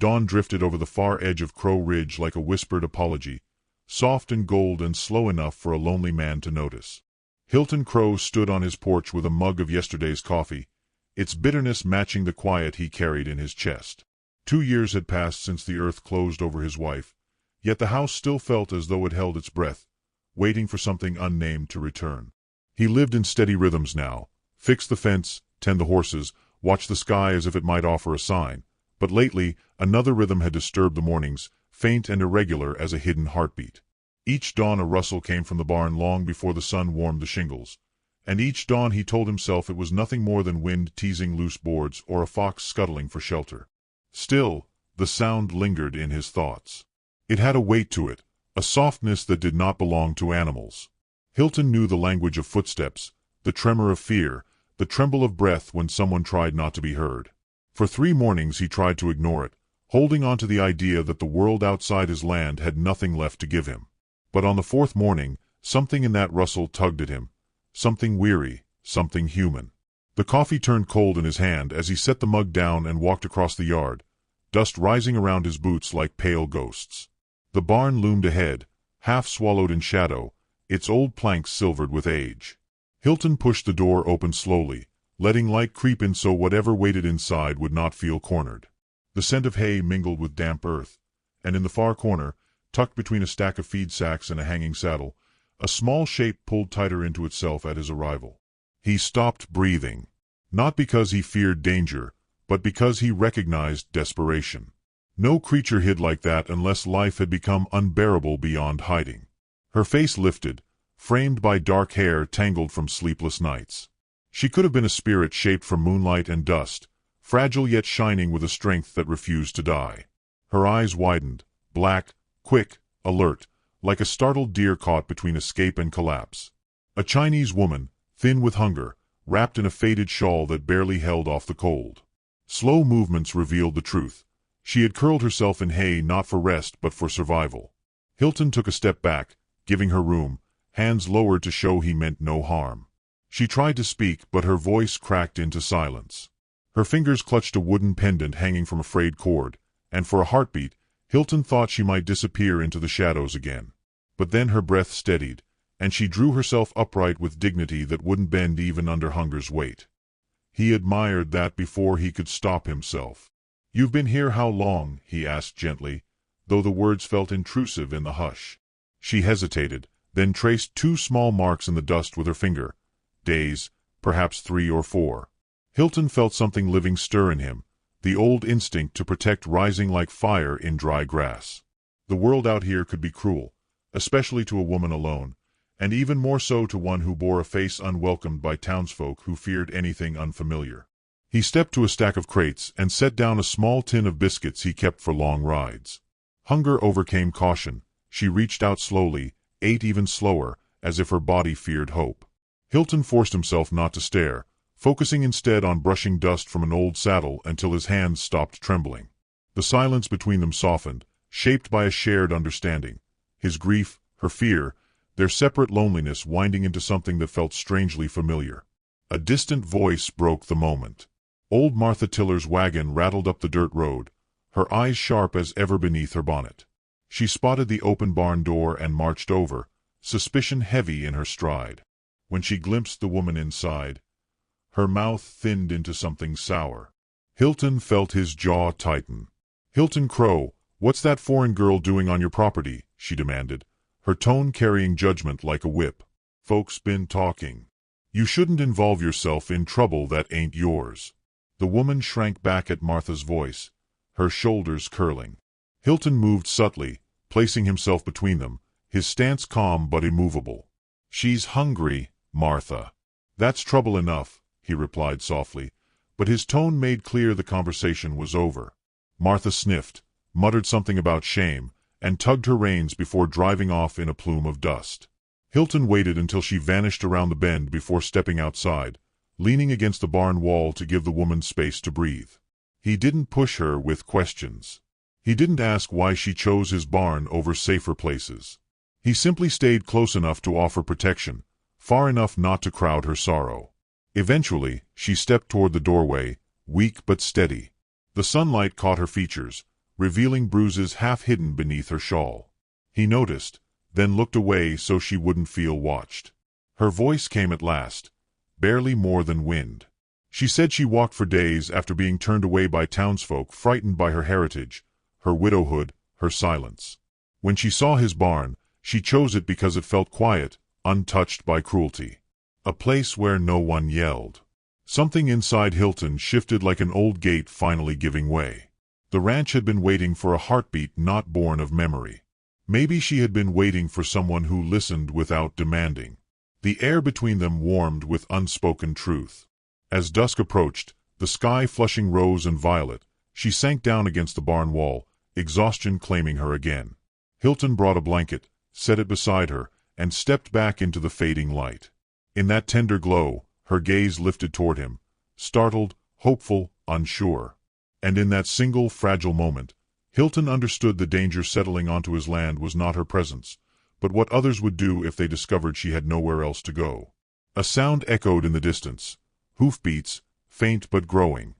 dawn drifted over the far edge of Crow Ridge like a whispered apology, soft and gold and slow enough for a lonely man to notice. Hilton Crow stood on his porch with a mug of yesterday's coffee, its bitterness matching the quiet he carried in his chest. 2 years had passed since the earth closed over his wife, yet the house still felt as though it held its breath, waiting for something unnamed to return. He lived in steady rhythms now, fix the fence, tend the horses, watch the sky as if it might offer a sign. But lately, another rhythm had disturbed the mornings, faint and irregular as a hidden heartbeat. Each dawn a rustle came from the barn long before the sun warmed the shingles, and each dawn he told himself it was nothing more than wind teasing loose boards or a fox scuttling for shelter. Still, the sound lingered in his thoughts. It had a weight to it, a softness that did not belong to animals. Hilton knew the language of footsteps, the tremor of fear, the tremble of breath when someone tried not to be heard. For 3 mornings he tried to ignore it, holding on to the idea that the world outside his land had nothing left to give him. But on the 4th morning, something in that rustle tugged at him, something weary, something human. The coffee turned cold in his hand as he set the mug down and walked across the yard, dust rising around his boots like pale ghosts. The barn loomed ahead, half swallowed in shadow, its old planks silvered with age. Hilton pushed the door open slowly, letting light creep in so whatever waited inside would not feel cornered. The scent of hay mingled with damp earth, and in the far corner, tucked between a stack of feed sacks and a hanging saddle, a small shape pulled tighter into itself at his arrival. He stopped breathing, not because he feared danger, but because he recognized desperation. No creature hid like that unless life had become unbearable beyond hiding. Her face lifted, framed by dark hair tangled from sleepless nights. She could have been a spirit shaped from moonlight and dust, fragile yet shining with a strength that refused to die. Her eyes widened, black, quick, alert, like a startled deer caught between escape and collapse. A Chinese woman, thin with hunger, wrapped in a faded shawl that barely held off the cold. Slow movements revealed the truth. She had curled herself in hay not for rest but for survival. Hilton took a step back, giving her room, hands lowered to show he meant no harm. She tried to speak, but her voice cracked into silence. Her fingers clutched a wooden pendant hanging from a frayed cord, and for a heartbeat, Hilton thought she might disappear into the shadows again. But then her breath steadied, and she drew herself upright with dignity that wouldn't bend even under hunger's weight. He admired that before he could stop himself. "You've been here how long?" he asked gently, though the words felt intrusive in the hush. She hesitated, then traced 2 small marks in the dust with her finger. Days, perhaps 3 or 4. Hilton felt something living stir in him, the old instinct to protect rising like fire in dry grass. The world out here could be cruel, especially to a woman alone, and even more so to one who bore a face unwelcomed by townsfolk who feared anything unfamiliar. He stepped to a stack of crates and set down a small tin of biscuits he kept for long rides. Hunger overcame caution. She reached out slowly, ate even slower, as if her body feared hope. Hilton forced himself not to stare, focusing instead on brushing dust from an old saddle until his hands stopped trembling. The silence between them softened, shaped by a shared understanding. His grief, her fear, their separate loneliness winding into something that felt strangely familiar. A distant voice broke the moment. Old Martha Tiller's wagon rattled up the dirt road, her eyes sharp as ever beneath her bonnet. She spotted the open barn door and marched over, suspicion heavy in her stride. When she glimpsed the woman inside, her mouth thinned into something sour. Hilton felt his jaw tighten. "Hilton Crow, what's that foreign girl doing on your property?" she demanded, her tone carrying judgment like a whip. "Folks been talking. You shouldn't involve yourself in trouble that ain't yours." The woman shrank back at Martha's voice, her shoulders curling. Hilton moved subtly, placing himself between them, his stance calm but immovable. "She's hungry, Martha." "That's trouble enough," he replied softly, but his tone made clear the conversation was over. Martha sniffed, muttered something about shame, and tugged her reins before driving off in a plume of dust. Hilton waited until she vanished around the bend before stepping outside, leaning against the barn wall to give the woman space to breathe. He didn't push her with questions. He didn't ask why she chose his barn over safer places. He simply stayed close enough to offer protection, far enough not to crowd her sorrow. Eventually, she stepped toward the doorway, weak but steady. The sunlight caught her features, revealing bruises half hidden beneath her shawl. He noticed, then looked away so she wouldn't feel watched. Her voice came at last, barely more than wind. She said she walked for days after being turned away by townsfolk frightened by her heritage, her widowhood, her silence. When she saw his barn, she chose it because it felt quiet, untouched by cruelty. A place where no one yelled. Something inside Hilton shifted like an old gate finally giving way. The ranch had been waiting for a heartbeat not born of memory. Maybe she had been waiting for someone who listened without demanding. The air between them warmed with unspoken truth. As dusk approached, the sky flushing rose and violet, she sank down against the barn wall, exhaustion claiming her again. Hilton brought a blanket, set it beside her, and stepped back into the fading light. In that tender glow, her gaze lifted toward him, startled, hopeful, unsure. And in that single, fragile moment, Hilton understood the danger settling onto his land was not her presence, but what others would do if they discovered she had nowhere else to go. A sound echoed in the distance, hoofbeats, faint but growing.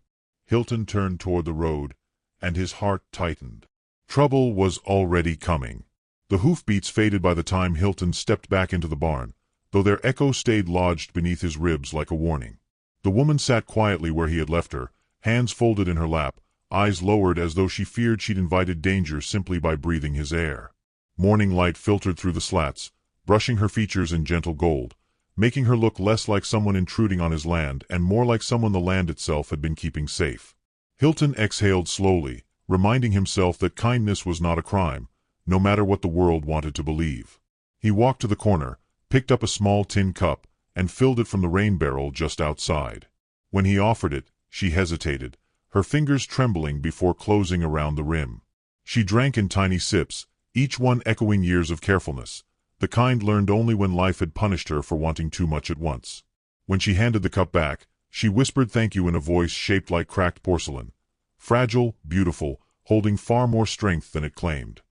Hilton turned toward the road, and his heart tightened. Trouble was already coming. The hoofbeats faded by the time Hilton stepped back into the barn, though their echo stayed lodged beneath his ribs like a warning. The woman sat quietly where he had left her, hands folded in her lap, eyes lowered as though she feared she'd invited danger simply by breathing his air. Morning light filtered through the slats, brushing her features in gentle gold, making her look less like someone intruding on his land and more like someone the land itself had been keeping safe. Hilton exhaled slowly, reminding himself that kindness was not a crime, no matter what the world wanted to believe. He walked to the corner, picked up a small tin cup, and filled it from the rain barrel just outside. When he offered it, she hesitated, her fingers trembling before closing around the rim. She drank in tiny sips, each one echoing years of carefulness, the kind learned only when life had punished her for wanting too much at once. When she handed the cup back, she whispered thank you in a voice shaped like cracked porcelain. Fragile, beautiful, holding far more strength than it claimed.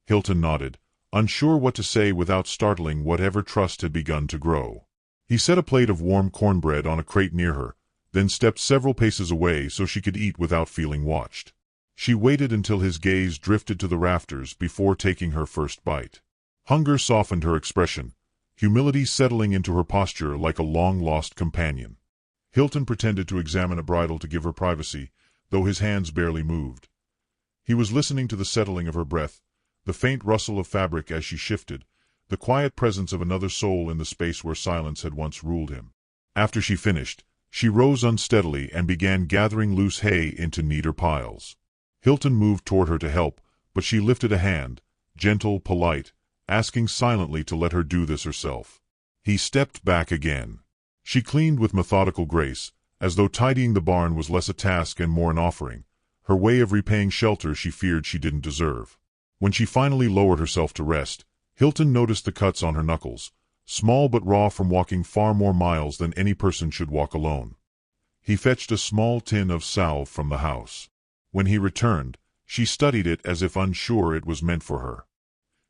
Hilton nodded, unsure what to say without startling whatever trust had begun to grow. He set a plate of warm cornbread on a crate near her, then stepped several paces away so she could eat without feeling watched. She waited until his gaze drifted to the rafters before taking her first bite. Hunger softened her expression, humility settling into her posture like a long-lost companion. Hilton pretended to examine a bridle to give her privacy, though his hands barely moved. He was listening to the settling of her breath, the faint rustle of fabric as she shifted, the quiet presence of another soul in the space where silence had once ruled him. After she finished, she rose unsteadily and began gathering loose hay into neater piles. Hilton moved toward her to help, but she lifted a hand, gentle, polite, asking silently to let her do this herself. He stepped back again. She cleaned with methodical grace, as though tidying the barn was less a task and more an offering, her way of repaying shelter she feared she didn't deserve. When she finally lowered herself to rest, Hilton noticed the cuts on her knuckles, small but raw from walking far more miles than any person should walk alone. He fetched a small tin of salve from the house. When he returned, she studied it as if unsure it was meant for her.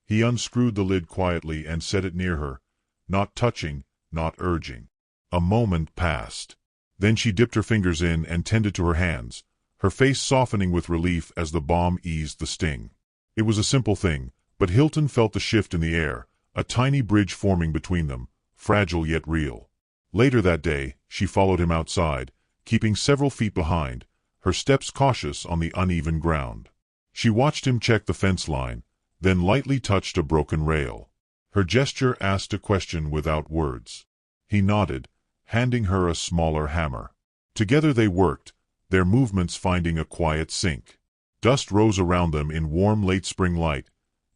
He unscrewed the lid quietly and set it near her, not touching, not urging. A moment passed. Then she dipped her fingers in and tended to her hands, her face softening with relief as the balm eased the sting. It was a simple thing, but Hilton felt the shift in the air, a tiny bridge forming between them, fragile yet real. Later that day, she followed him outside, keeping several feet behind, her steps cautious on the uneven ground. She watched him check the fence line, then lightly touched a broken rail. Her gesture asked a question without words. He nodded, handing her a smaller hammer. Together they worked, their movements finding a quiet sync. Dust rose around them in warm late-spring light,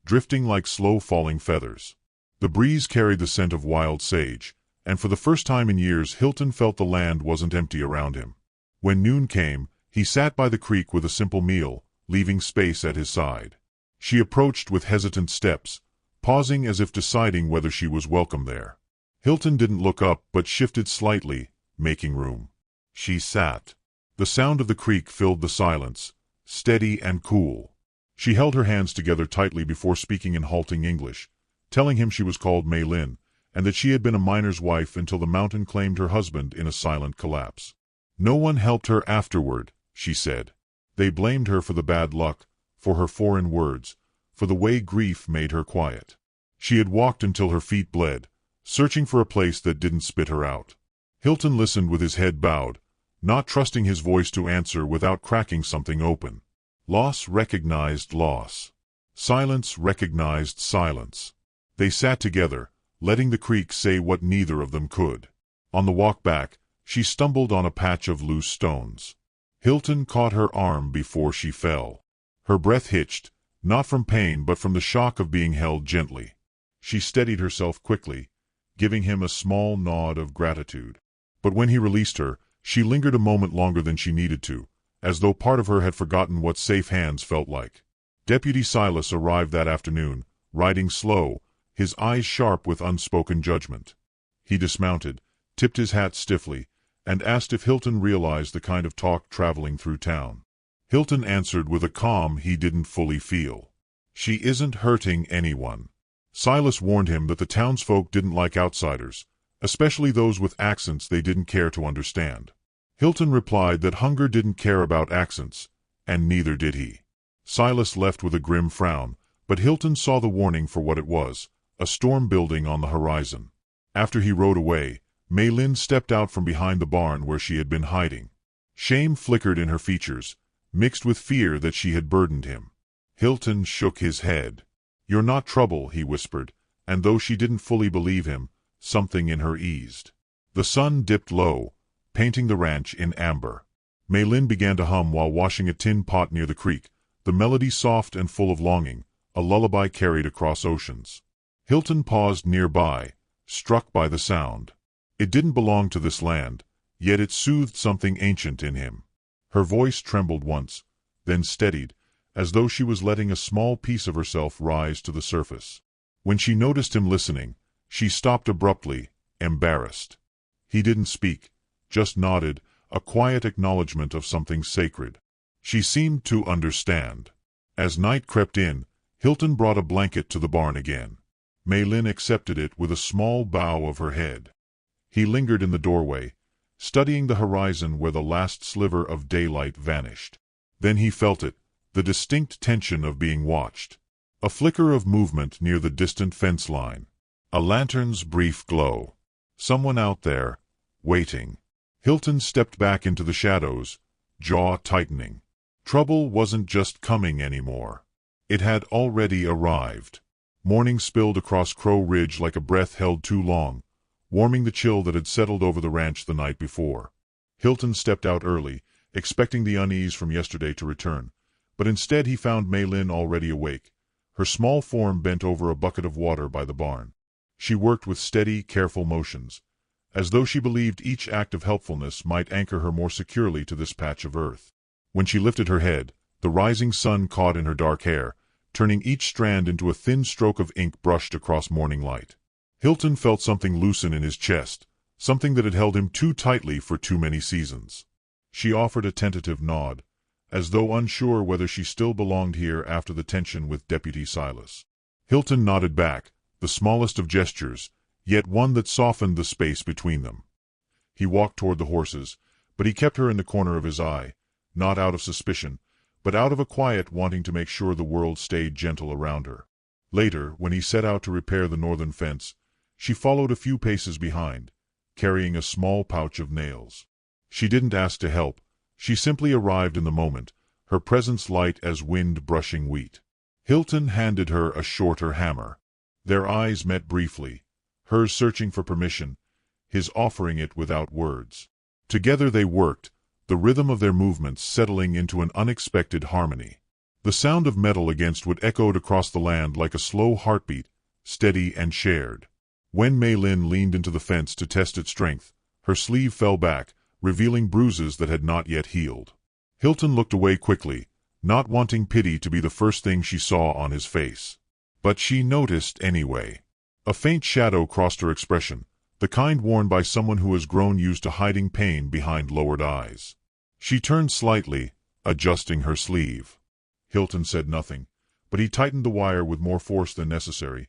drifting like slow-falling feathers. The breeze carried the scent of wild sage, and for the first time in years Hilton felt the land wasn't empty around him. When noon came, he sat by the creek with a simple meal, leaving space at his side. She approached with hesitant steps, pausing as if deciding whether she was welcome there. Hilton didn't look up but shifted slightly, making room. She sat. The sound of the creek filled the silence, steady and cool. She held her hands together tightly before speaking in halting English, telling him she was called Mei Lin, and that she had been a miner's wife until the mountain claimed her husband in a silent collapse. No one helped her afterward, she said. They blamed her for the bad luck, for her foreign words, for the way grief made her quiet. She had walked until her feet bled, searching for a place that didn't spit her out. Hilton listened with his head bowed, not trusting his voice to answer without cracking something open. Loss recognized loss. Silence recognized silence. They sat together, letting the creek say what neither of them could. On the walk back, she stumbled on a patch of loose stones. Hilton caught her arm before she fell. Her breath hitched, not from pain but from the shock of being held gently. She steadied herself quickly, giving him a small nod of gratitude. But when he released her, she lingered a moment longer than she needed to, as though part of her had forgotten what safe hands felt like. Deputy Silas arrived that afternoon, riding slow, his eyes sharp with unspoken judgment. He dismounted, tipped his hat stiffly, and asked if Hilton realized the kind of talk traveling through town. Hilton answered with a calm he didn't fully feel. She isn't hurting anyone. Silas warned him that the townsfolk didn't like outsiders, especially those with accents they didn't care to understand. Hilton replied that hunger didn't care about accents, and neither did he. Silas left with a grim frown, but Hilton saw the warning for what it was, a storm building on the horizon. After he rode away, Mei Lin stepped out from behind the barn where she had been hiding. Shame flickered in her features, mixed with fear that she had burdened him. Hilton shook his head. "You're not trouble," he whispered, and though she didn't fully believe him, something in her eased. The sun dipped low, painting the ranch in amber. Mei Lin began to hum while washing a tin pot near the creek, the melody soft and full of longing, a lullaby carried across oceans. Hilton paused nearby, struck by the sound. It didn't belong to this land, yet it soothed something ancient in him. Her voice trembled once, then steadied, as though she was letting a small piece of herself rise to the surface. When she noticed him listening, she stopped abruptly, embarrassed. He didn't speak, just nodded, a quiet acknowledgement of something sacred. She seemed to understand. As night crept in, Hilton brought a blanket to the barn again. Mei Lin accepted it with a small bow of her head. He lingered in the doorway, studying the horizon where the last sliver of daylight vanished. Then he felt it, the distinct tension of being watched. A flicker of movement near the distant fence line. A lantern's brief glow. Someone out there, waiting. Hilton stepped back into the shadows, jaw tightening. Trouble wasn't just coming anymore. It had already arrived. Morning spilled across Crow Ridge like a breath held too long, warming the chill that had settled over the ranch the night before. Hilton stepped out early, expecting the unease from yesterday to return, but instead he found Mei Lin already awake, her small form bent over a bucket of water by the barn. She worked with steady, careful motions, as though she believed each act of helpfulness might anchor her more securely to this patch of earth. When she lifted her head, the rising sun caught in her dark hair, turning each strand into a thin stroke of ink brushed across morning light. Hilton felt something loosen in his chest, something that had held him too tightly for too many seasons. She offered a tentative nod, as though unsure whether she still belonged here after the tension with Deputy Silas. Hilton nodded back, the smallest of gestures, yet one that softened the space between them. He walked toward the horses, but he kept her in the corner of his eye, not out of suspicion, but out of a quiet wanting to make sure the world stayed gentle around her. Later, when he set out to repair the northern fence, she followed a few paces behind, carrying a small pouch of nails. She didn't ask to help, she simply arrived in the moment, her presence light as wind brushing wheat. Hilton handed her a shorter hammer. Their eyes met briefly, hers searching for permission, his offering it without words. Together they worked, the rhythm of their movements settling into an unexpected harmony. The sound of metal against wood echoed across the land like a slow heartbeat, steady and shared. When Mei Lin leaned into the fence to test its strength, her sleeve fell back, revealing bruises that had not yet healed. Hilton looked away quickly, not wanting pity to be the first thing she saw on his face. But she noticed anyway. A faint shadow crossed her expression, the kind worn by someone who has grown used to hiding pain behind lowered eyes. She turned slightly, adjusting her sleeve. Hilton said nothing, but he tightened the wire with more force than necessary,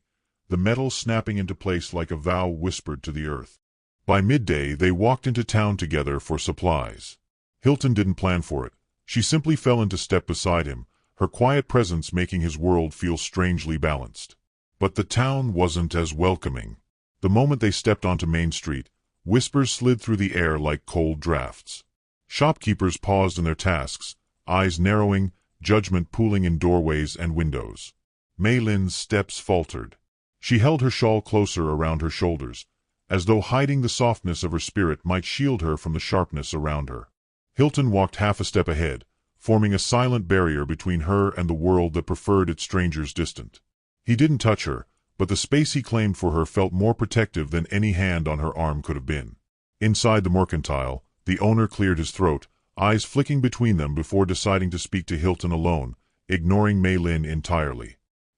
the metal snapping into place like a vow whispered to the earth. By midday, they walked into town together for supplies. Hilton didn't plan for it. She simply fell into step beside him, her quiet presence making his world feel strangely balanced. But the town wasn't as welcoming. The moment they stepped onto Main Street, whispers slid through the air like cold drafts. Shopkeepers paused in their tasks, eyes narrowing, judgment pooling in doorways and windows. Mei Lin's steps faltered. She held her shawl closer around her shoulders, as though hiding the softness of her spirit might shield her from the sharpness around her. Hilton walked half a step ahead, forming a silent barrier between her and the world that preferred its strangers distant. He didn't touch her, but the space he claimed for her felt more protective than any hand on her arm could have been. Inside the mercantile, the owner cleared his throat, eyes flicking between them before deciding to speak to Hilton alone, ignoring Mei Lin entirely.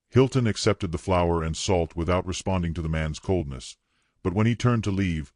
Hilton accepted the flour and salt without responding to the man's coldness, but when he turned to leave,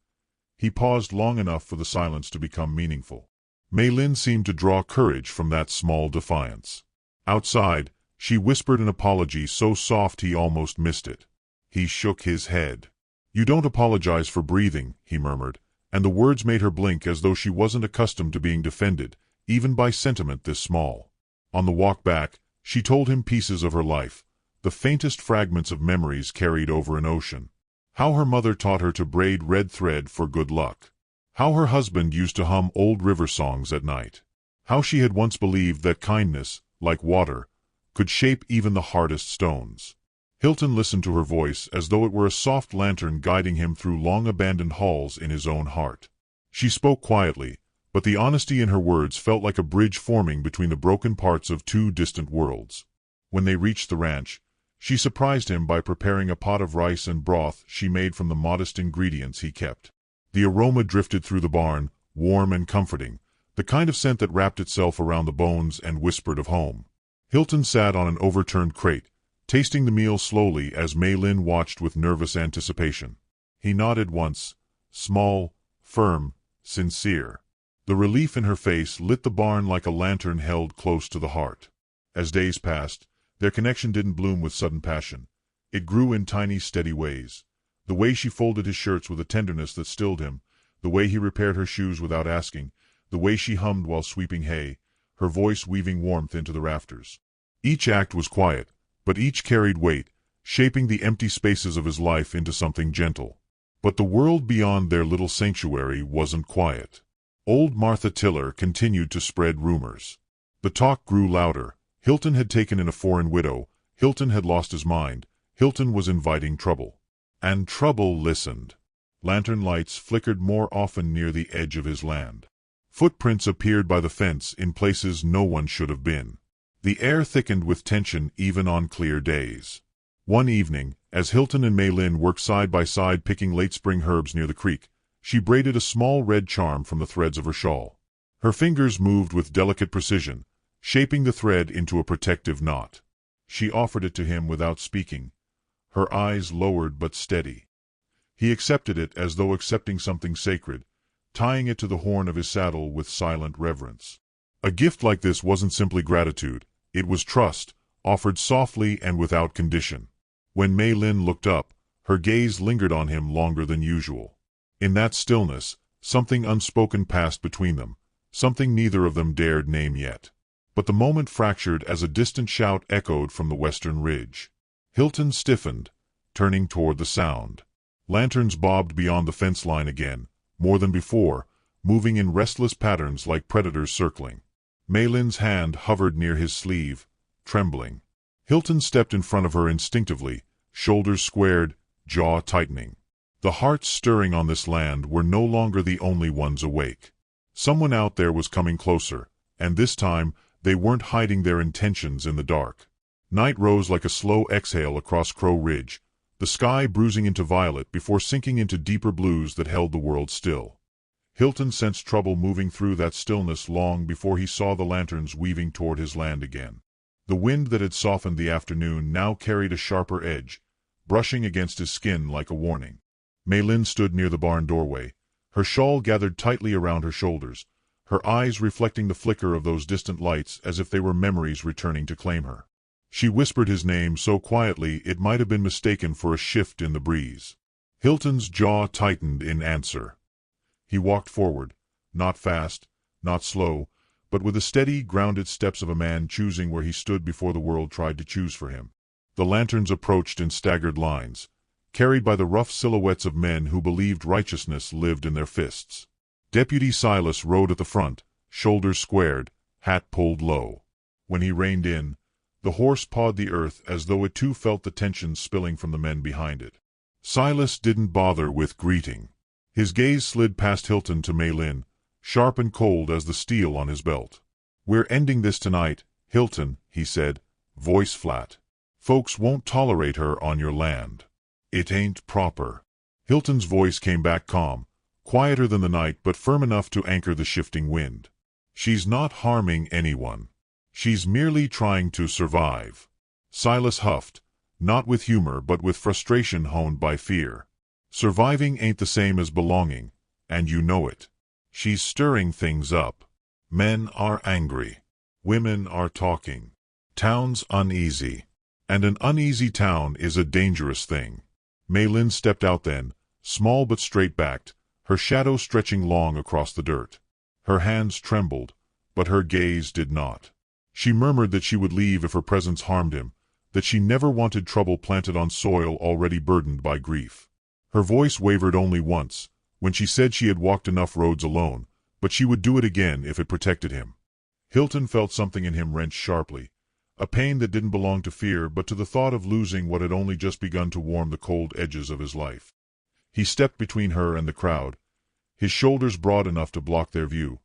he paused long enough for the silence to become meaningful. Mei Lin seemed to draw courage from that small defiance. Outside, she whispered an apology so soft he almost missed it. He shook his head. "You don't apologize for breathing," he murmured, and the words made her blink as though she wasn't accustomed to being defended, even by sentiment this small. On the walk back, she told him pieces of her life, the faintest fragments of memories carried over an ocean. How her mother taught her to braid red thread for good luck. How her husband used to hum old river songs at night. How she had once believed that kindness, like water, could shape even the hardest stones. Hilton listened to her voice as though it were a soft lantern guiding him through long-abandoned halls in his own heart. She spoke quietly, but the honesty in her words felt like a bridge forming between the broken parts of two distant worlds. When they reached the ranch, she surprised him by preparing a pot of rice and broth she made from the modest ingredients he kept. The aroma drifted through the barn, warm and comforting, the kind of scent that wrapped itself around the bones and whispered of home. Hilton sat on an overturned crate, tasting the meal slowly as Mei Lin watched with nervous anticipation. He nodded once, small, firm, sincere. The relief in her face lit the barn like a lantern held close to the heart. As days passed, their connection didn't bloom with sudden passion. It grew in tiny, steady ways. The way she folded his shirts with a tenderness that stilled him, the way he repaired her shoes without asking, the way she hummed while sweeping hay, her voice weaving warmth into the rafters. Each act was quiet, but each carried weight, shaping the empty spaces of his life into something gentle. But the world beyond their little sanctuary wasn't quiet. Old Martha Tiller continued to spread rumors. The talk grew louder. Hilton had taken in a foreign widow, Hilton had lost his mind, Hilton was inviting trouble. And trouble listened. Lantern lights flickered more often near the edge of his land. Footprints appeared by the fence in places no one should have been. The air thickened with tension even on clear days. One evening, as Hilton and Mei Lin worked side by side picking late spring herbs near the creek, she braided a small red charm from the threads of her shawl. Her fingers moved with delicate precision, shaping the thread into a protective knot. She offered it to him without speaking, her eyes lowered but steady. He accepted it as though accepting something sacred, tying it to the horn of his saddle with silent reverence. A gift like this wasn't simply gratitude, it was trust, offered softly and without condition. When Mei Lin looked up, her gaze lingered on him longer than usual. In that stillness, something unspoken passed between them, something neither of them dared name yet. But the moment fractured as a distant shout echoed from the western ridge. Hilton stiffened, turning toward the sound. Lanterns bobbed beyond the fence line again, more than before, moving in restless patterns like predators circling. Mei Lin's hand hovered near his sleeve, trembling. Hilton stepped in front of her instinctively, shoulders squared, jaw tightening. The hearts stirring on this land were no longer the only ones awake. Someone out there was coming closer, and this time they weren't hiding their intentions in the dark. Night rose like a slow exhale across Crow Ridge, the sky bruising into violet before sinking into deeper blues that held the world still. Hilton sensed trouble moving through that stillness long before he saw the lanterns weaving toward his land again. The wind that had softened the afternoon now carried a sharper edge, brushing against his skin like a warning. Mei Lin stood near the barn doorway, her shawl gathered tightly around her shoulders, her eyes reflecting the flicker of those distant lights as if they were memories returning to claim her. She whispered his name so quietly it might have been mistaken for a shift in the breeze. Hilton's jaw tightened in answer. He walked forward, not fast, not slow, but with the steady, grounded steps of a man choosing where he stood before the world tried to choose for him. The lanterns approached in staggered lines, carried by the rough silhouettes of men who believed righteousness lived in their fists. Deputy Silas rode at the front, shoulders squared, hat pulled low. When he reined in, the horse pawed the earth as though it too felt the tension spilling from the men behind it. Silas didn't bother with greeting. His gaze slid past Hilton to Mei Lin, sharp and cold as the steel on his belt. "We're ending this tonight, Hilton," he said, voice flat. "Folks won't tolerate her on your land. It ain't proper." Hilton's voice came back calm, quieter than the night but firm enough to anchor the shifting wind. "She's not harming anyone. She's merely trying to survive." Silas huffed, not with humor but with frustration honed by fear. "Surviving ain't the same as belonging, and you know it. She's stirring things up. Men are angry. Women are talking. Town's uneasy. And an uneasy town is a dangerous thing." Mei Lin stepped out then, small but straight-backed, her shadow stretching long across the dirt. Her hands trembled, but her gaze did not. She murmured that she would leave if her presence harmed him, that she never wanted trouble planted on soil already burdened by grief. Her voice wavered only once, when she said she had walked enough roads alone, but she would do it again if it protected him. Hilton felt something in him wrench sharply, a pain that didn't belong to fear but to the thought of losing what had only just begun to warm the cold edges of his life. He stepped between her and the crowd, his shoulders broad enough to block their view,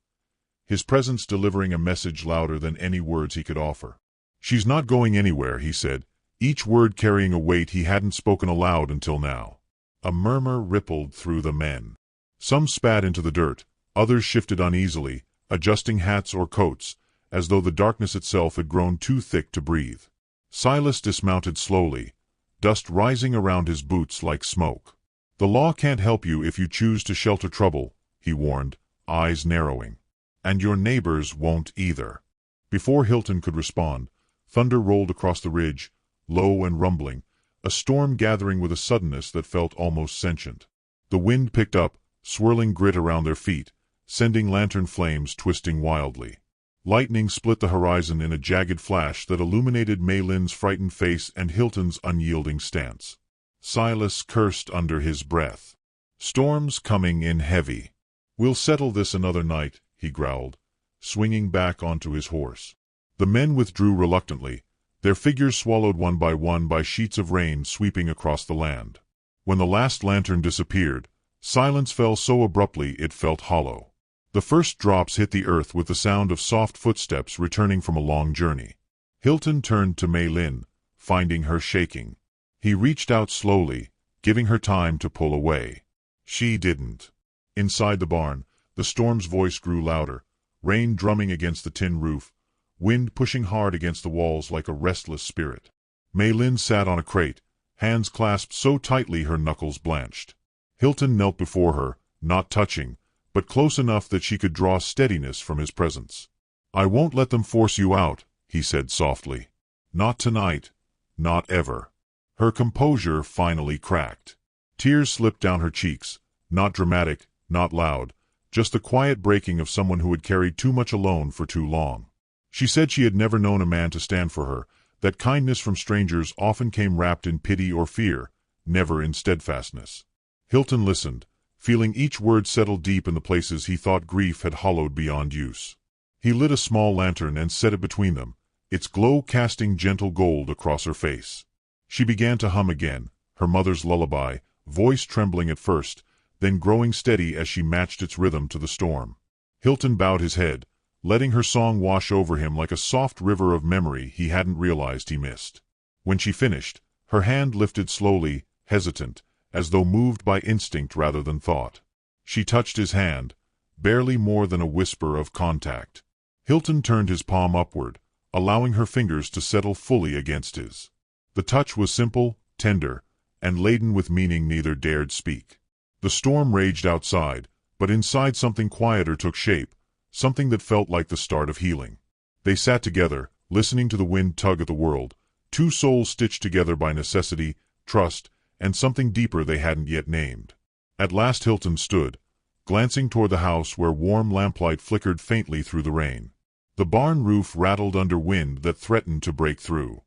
his presence delivering a message louder than any words he could offer. "She's not going anywhere," he said, each word carrying a weight he hadn't spoken aloud until now. A murmur rippled through the men. Some spat into the dirt, others shifted uneasily, adjusting hats or coats, as though the darkness itself had grown too thick to breathe. Silas dismounted slowly, dust rising around his boots like smoke. "The law can't help you if you choose to shelter trouble," he warned, eyes narrowing. "And your neighbors won't either." Before Hilton could respond, thunder rolled across the ridge, low and rumbling, a storm gathering with a suddenness that felt almost sentient. The wind picked up, swirling grit around their feet, sending lantern flames twisting wildly. Lightning split the horizon in a jagged flash that illuminated Mei Lin's frightened face and Hilton's unyielding stance. Silas cursed under his breath. "Storm's coming in heavy. We'll settle this another night," he growled, swinging back onto his horse. The men withdrew reluctantly, their figures swallowed one by sheets of rain sweeping across the land. When the last lantern disappeared, silence fell so abruptly it felt hollow. The first drops hit the earth with the sound of soft footsteps returning from a long journey. Hilton turned to Mei Lin, finding her shaking. He reached out slowly, giving her time to pull away. She didn't. Inside the barn, the storm's voice grew louder, rain drumming against the tin roof, wind pushing hard against the walls like a restless spirit. Mei Lin sat on a crate, hands clasped so tightly her knuckles blanched. Hilton knelt before her, not touching, but close enough that she could draw steadiness from his presence. "I won't let them force you out," he said softly. "Not tonight. Not ever." Her composure finally cracked. Tears slipped down her cheeks, not dramatic, not loud, just the quiet breaking of someone who had carried too much alone for too long. She said she had never known a man to stand for her, that kindness from strangers often came wrapped in pity or fear, never in steadfastness. Hilton listened, feeling each word settle deep in the places he thought grief had hollowed beyond use. He lit a small lantern and set it between them, its glow casting gentle gold across her face. She began to hum again, her mother's lullaby, voice trembling at first, then growing steady as she matched its rhythm to the storm. Hilton bowed his head, letting her song wash over him like a soft river of memory he hadn't realized he missed. When she finished, her hand lifted slowly, hesitant, as though moved by instinct rather than thought. She touched his hand, barely more than a whisper of contact. Hilton turned his palm upward, allowing her fingers to settle fully against his. The touch was simple, tender, and laden with meaning neither dared speak. The storm raged outside, but inside something quieter took shape, something that felt like the start of healing. They sat together, listening to the wind tug at the world, two souls stitched together by necessity, trust, and something deeper they hadn't yet named. At last Hilton stood, glancing toward the house where warm lamplight flickered faintly through the rain. The barn roof rattled under wind that threatened to break through.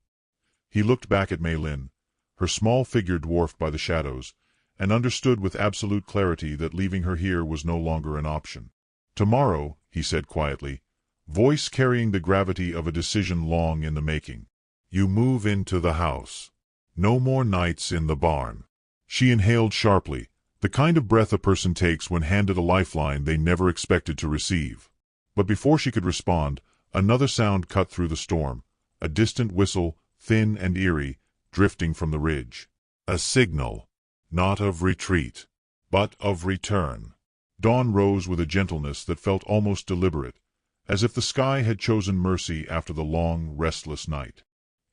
He looked back at Mei Lin, her small figure dwarfed by the shadows, and understood with absolute clarity that leaving her here was no longer an option. "Tomorrow," he said quietly, voice carrying the gravity of a decision long in the making, "you move into the house. No more nights in the barn." She inhaled sharply, the kind of breath a person takes when handed a lifeline they never expected to receive. But before she could respond, another sound cut through the storm, a distant whistle, thin and eerie, drifting from the ridge. A signal, not of retreat, but of return. Dawn rose with a gentleness that felt almost deliberate, as if the sky had chosen mercy after the long, restless night.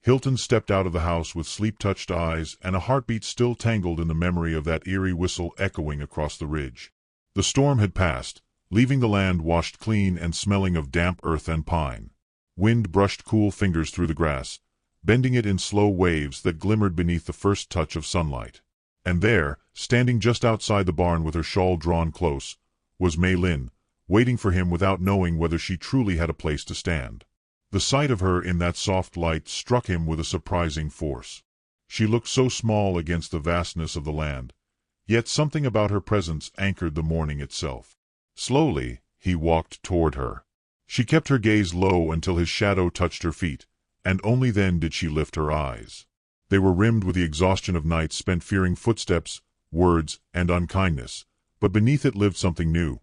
Hilton stepped out of the house with sleep-touched eyes and a heartbeat still tangled in the memory of that eerie whistle echoing across the ridge. The storm had passed, leaving the land washed clean and smelling of damp earth and pine. Wind brushed cool fingers through the grass, bending it in slow waves that glimmered beneath the first touch of sunlight. And there, standing just outside the barn with her shawl drawn close, was Mei Lin, waiting for him without knowing whether she truly had a place to stand. The sight of her in that soft light struck him with a surprising force. She looked so small against the vastness of the land, yet something about her presence anchored the morning itself. Slowly, he walked toward her. She kept her gaze low until his shadow touched her feet, and only then did she lift her eyes. They were rimmed with the exhaustion of nights spent fearing footsteps, words, and unkindness, but beneath it lived something new,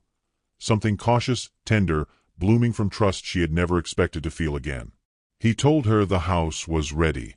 something cautious, tender, blooming from trust she had never expected to feel again. He told her the house was ready.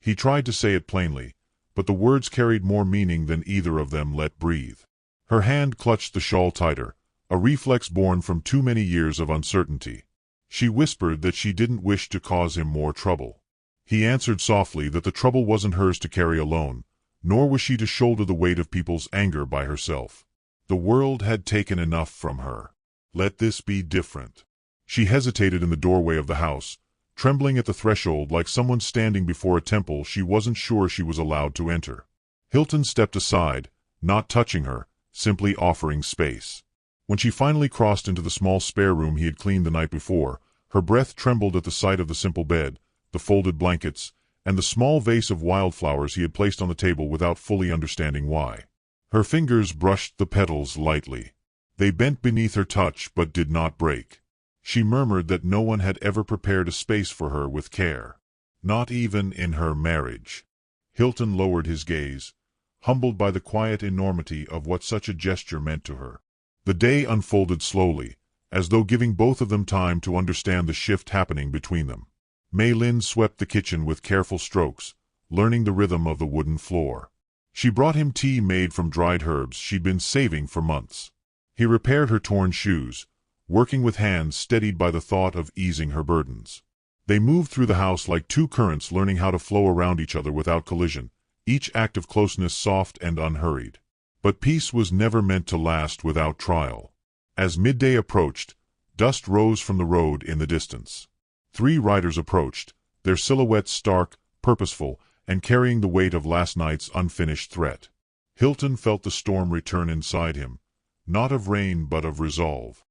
He tried to say it plainly, but the words carried more meaning than either of them let breathe. Her hand clutched the shawl tighter, a reflex born from too many years of uncertainty. She whispered that she didn't wish to cause him more trouble. He answered softly that the trouble wasn't hers to carry alone, nor was she to shoulder the weight of people's anger by herself. The world had taken enough from her. Let this be different. She hesitated in the doorway of the house, trembling at the threshold like someone standing before a temple she wasn't sure she was allowed to enter. Hilton stepped aside, not touching her, simply offering space. When she finally crossed into the small spare room he had cleaned the night before, her breath trembled at the sight of the simple bed, the folded blankets, and the small vase of wildflowers he had placed on the table without fully understanding why. Her fingers brushed the petals lightly. They bent beneath her touch but did not break. She murmured that no one had ever prepared a space for her with care. Not even in her marriage. Hilton lowered his gaze, humbled by the quiet enormity of what such a gesture meant to her. The day unfolded slowly, as though giving both of them time to understand the shift happening between them. Mei Lin swept the kitchen with careful strokes, learning the rhythm of the wooden floor. She brought him tea made from dried herbs she'd been saving for months. He repaired her torn shoes, working with hands steadied by the thought of easing her burdens. They moved through the house like two currents learning how to flow around each other without collision, each act of closeness soft and unhurried. But peace was never meant to last without trial. As midday approached, dust rose from the road in the distance. 3 riders approached, their silhouettes stark, purposeful, and carrying the weight of last night's unfinished threat. Hilton felt the storm return inside him, not of rain but of resolve.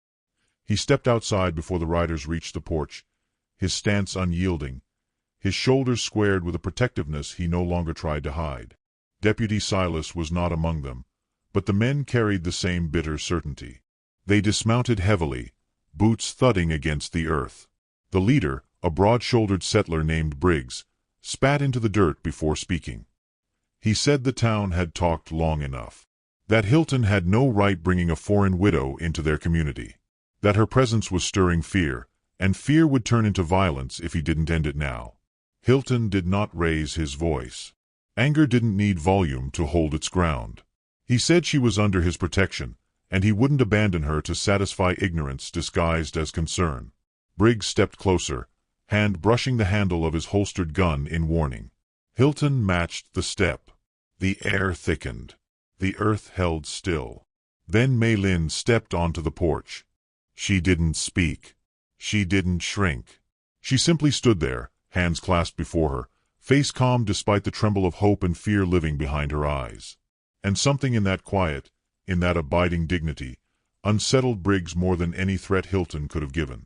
He stepped outside before the riders reached the porch, his stance unyielding, his shoulders squared with a protectiveness he no longer tried to hide. Deputy Silas was not among them, but the men carried the same bitter certainty. They dismounted heavily, boots thudding against the earth. The leader, a broad-shouldered settler named Briggs, spat into the dirt before speaking. He said the town had talked long enough. That Hilton had no right bringing a foreign widow into their community. That her presence was stirring fear, and fear would turn into violence if he didn't end it now. Hilton did not raise his voice. Anger didn't need volume to hold its ground. He said she was under his protection, and he wouldn't abandon her to satisfy ignorance disguised as concern. Briggs stepped closer, hand brushing the handle of his holstered gun in warning. Hilton matched the step. The air thickened. The earth held still. Then Mei Lin stepped onto the porch. She didn't speak. She didn't shrink. She simply stood there, hands clasped before her, face calm despite the tremble of hope and fear living behind her eyes. And something in that quiet, in that abiding dignity, unsettled Briggs more than any threat Hilton could have given.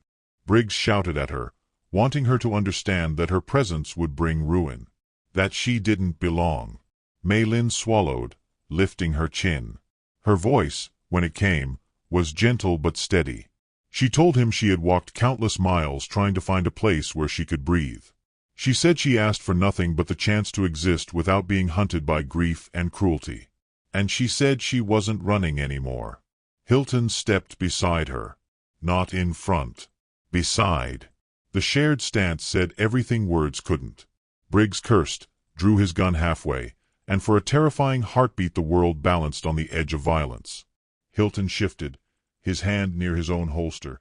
Briggs shouted at her, wanting her to understand that her presence would bring ruin. That she didn't belong. Maylin swallowed, lifting her chin. Her voice, when it came, was gentle but steady. She told him she had walked countless miles trying to find a place where she could breathe. She said she asked for nothing but the chance to exist without being hunted by grief and cruelty. And she said she wasn't running anymore. Hilton stepped beside her. Not in front. Beside. The shared stance said everything words couldn't. Briggs cursed, drew his gun halfway, and for a terrifying heartbeat the world balanced on the edge of violence. Hilton shifted, his hand near his own holster,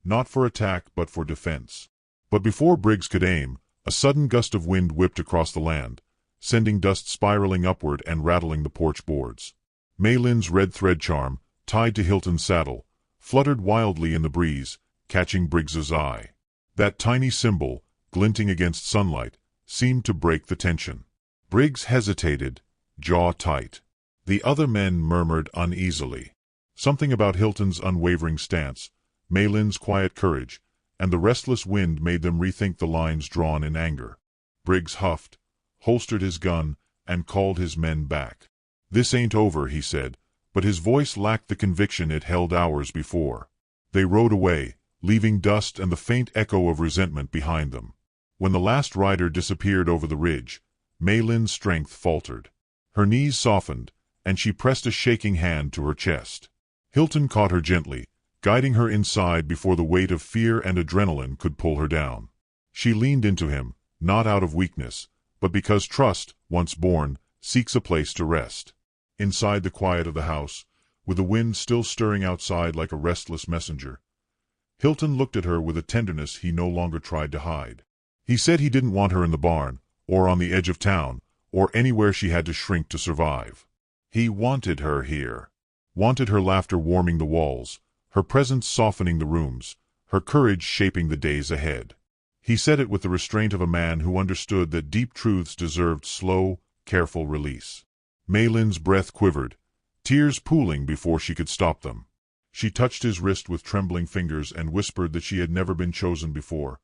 not for attack but for defense. But before Briggs could aim, a sudden gust of wind whipped across the land, sending dust spiraling upward and rattling the porch boards. Maylin's red thread charm, tied to Hilton's saddle, fluttered wildly in the breeze, catching Briggs's eye. That tiny symbol, glinting against sunlight, seemed to break the tension. Briggs hesitated, jaw tight. The other men murmured uneasily. Something about Hilton's unwavering stance, Maylin's quiet courage, and the restless wind made them rethink the lines drawn in anger. Briggs huffed, holstered his gun, and called his men back. "This ain't over," he said, but his voice lacked the conviction it held hours before. They rode away, leaving dust and the faint echo of resentment behind them. When the last rider disappeared over the ridge, Maylin's strength faltered. Her knees softened, and she pressed a shaking hand to her chest. Hilton caught her gently, guiding her inside before the weight of fear and adrenaline could pull her down. She leaned into him, not out of weakness, but because trust, once born, seeks a place to rest. Inside the quiet of the house, with the wind still stirring outside like a restless messenger, Hilton looked at her with a tenderness he no longer tried to hide. He said he didn't want her in the barn, or on the edge of town, or anywhere she had to shrink to survive. He wanted her here. Wanted her laughter warming the walls, her presence softening the rooms, her courage shaping the days ahead. He said it with the restraint of a man who understood that deep truths deserved slow, careful release. Maylin's breath quivered, tears pooling before she could stop them. She touched his wrist with trembling fingers and whispered that she had never been chosen before.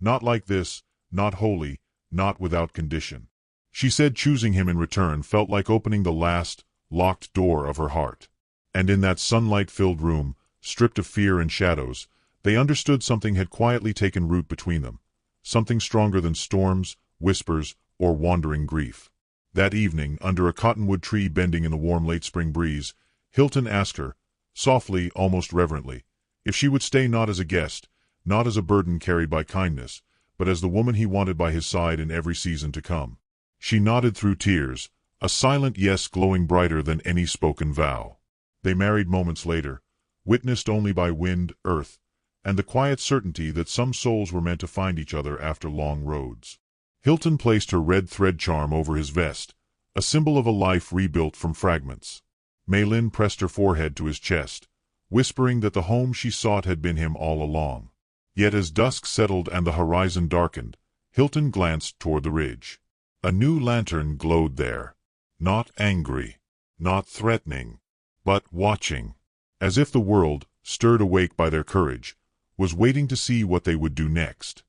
Not like this, not wholly, not without condition. She said choosing him in return felt like opening the last, locked door of her heart. And in that sunlight-filled room, stripped of fear and shadows, they understood something had quietly taken root between them, something stronger than storms, whispers, or wandering grief. That evening, under a cottonwood tree bending in the warm late-spring breeze, Hilton asked her, softly, almost reverently, if she would stay not as a guest, not as a burden carried by kindness, but as the woman he wanted by his side in every season to come. She nodded through tears, a silent yes glowing brighter than any spoken vow. They married moments later, witnessed only by wind, earth, and the quiet certainty that some souls were meant to find each other after long roads. Hilton placed her red thread charm over his vest, a symbol of a life rebuilt from fragments. Maylin pressed her forehead to his chest, whispering that the home she sought had been him all along. Yet as dusk settled and the horizon darkened, Hilton glanced toward the ridge. A new lantern glowed there, not angry, not threatening, but watching, as if the world, stirred awake by their courage, was waiting to see what they would do next.